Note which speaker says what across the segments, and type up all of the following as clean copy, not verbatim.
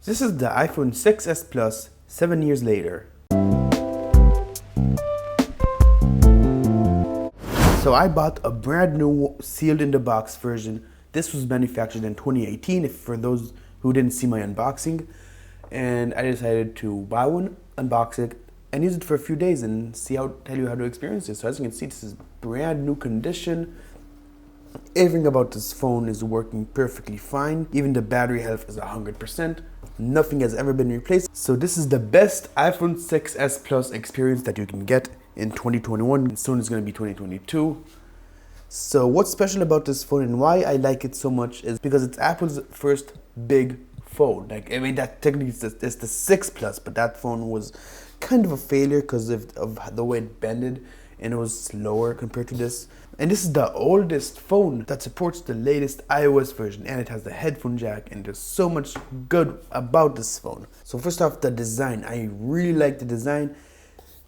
Speaker 1: This is the iPhone 6s Plus 7 years later. So I bought a brand new sealed in the box version. This was manufactured in 2018, for those who didn't see my unboxing. And I decided to buy one, unbox it, and use it for a few days and tell you how to experience it. So as you can see, this is brand new condition. Everything about this phone is working perfectly fine. Even the battery health is 100%. Nothing has ever been replaced. So this is the best iPhone 6s Plus experience that you can get in 2021. And soon it's going to be 2022. So what's special about this phone and why I like it so much is because it's Apple's first big phone. Like, I mean, that technically is the 6 Plus, but that phone was kind of a failure because of the way it bended, and it was slower compared to this. And this is the oldest phone that supports the latest iOS version, and it has the headphone jack, and there's so much good about this phone. So first off, the design. I really like the design.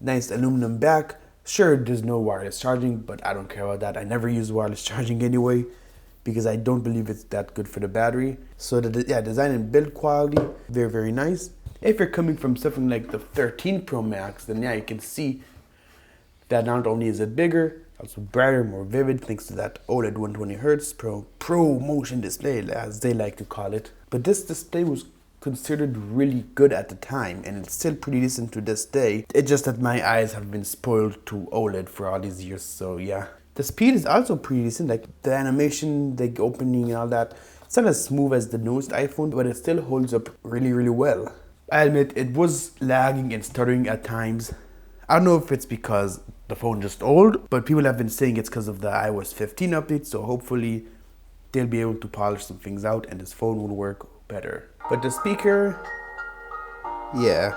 Speaker 1: Nice aluminum back. Sure, there's no wireless charging, but I don't care about that. I never use wireless charging anyway because I don't believe it's that good for the battery. So design and build quality, very, very nice. If you're coming from something like the 13 Pro Max, then yeah, you can see that not only is it bigger, also brighter, more vivid, thanks to that OLED 120Hz Pro motion display, as they like to call it. But this display was considered really good at the time, and it's still pretty decent to this day. It's just that my eyes have been spoiled to OLED for all these years, so yeah. The speed is also pretty decent, like the animation, the opening and all that. It's not as smooth as the newest iPhone, but it still holds up really, really well. I admit it was lagging and stuttering at times. I don't know if it's because the phone just old, but people have been saying it's because of the iOS 15 update, so hopefully they'll be able to polish some things out and this phone will work better. But the speaker, yeah.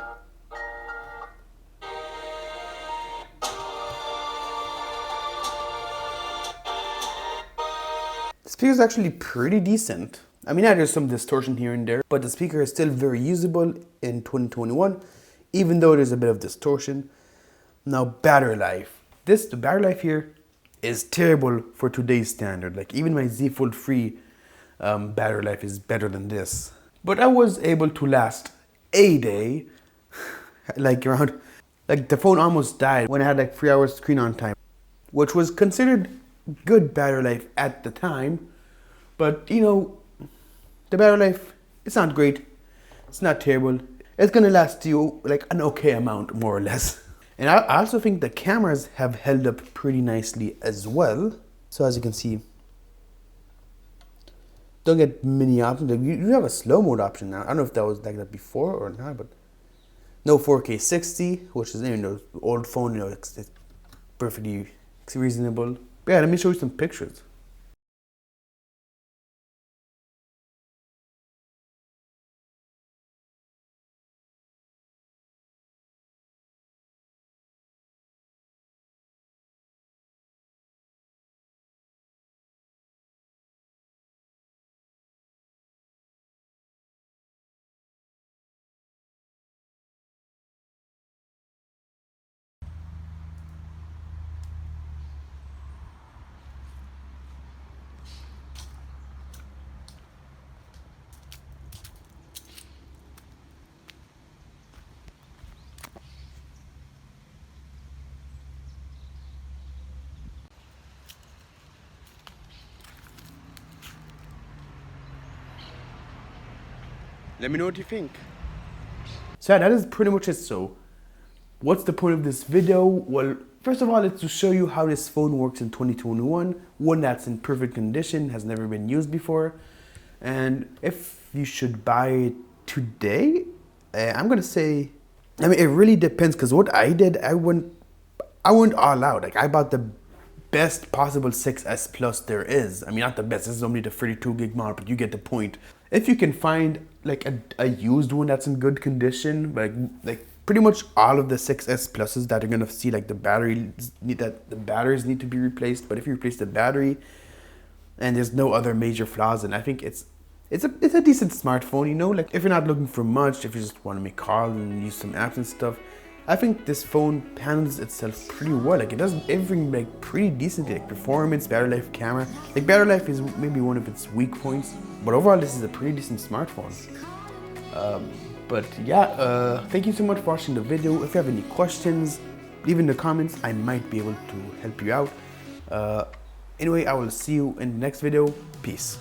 Speaker 1: The speaker is actually pretty decent. I mean, yeah, there's some distortion here and there, but the speaker is still very usable in 2021, even though there's a bit of distortion. Now, battery life. The battery life here is terrible for today's standard. Like, even my Z Fold 3 battery life is better than this. But I was able to last a day, like the phone almost died when I had like 3 hours screen on time, which was considered good battery life at the time. But you know, the battery life, it's not great, it's not terrible. It's gonna last you like an okay amount, more or less. And I also think the cameras have held up pretty nicely as well. So as you can see, don't get many options. You have a slow mode option now. I don't know if that was like that before or not, but no 4K 60, which is, you know, old phone, you know, it's perfectly reasonable. But yeah, let me show you some pictures. Let me know what you think. So yeah, that is pretty much it. So what's the point of this video? Well, first of all, it's to show you how this phone works in 2021. One that's in perfect condition, has never been used before. And if you should buy it today, I'm gonna say, I mean, it really depends, because what I did, I went all out. Like, I bought the best possible 6S Plus there is. I mean, not the best, this is only the 32 gig model, but you get the point. If you can find like a used one that's in good condition, like pretty much all of the 6S Pluses that are gonna see like the batteries need to be replaced. But if you replace the battery and there's no other major flaws, and I think it's a decent smartphone, you know, like if you're not looking for much, if you just want to make calls and use some apps and stuff, I think this phone handles itself pretty well. Like, it does everything like pretty decently, like performance, battery life, camera. Like, battery life is maybe one of its weak points, but overall this is a pretty decent smartphone. But yeah, thank you so much for watching the video. If you have any questions, leave in the comments. I might be able to help you out. Anyway, I will see you in the next video. Peace.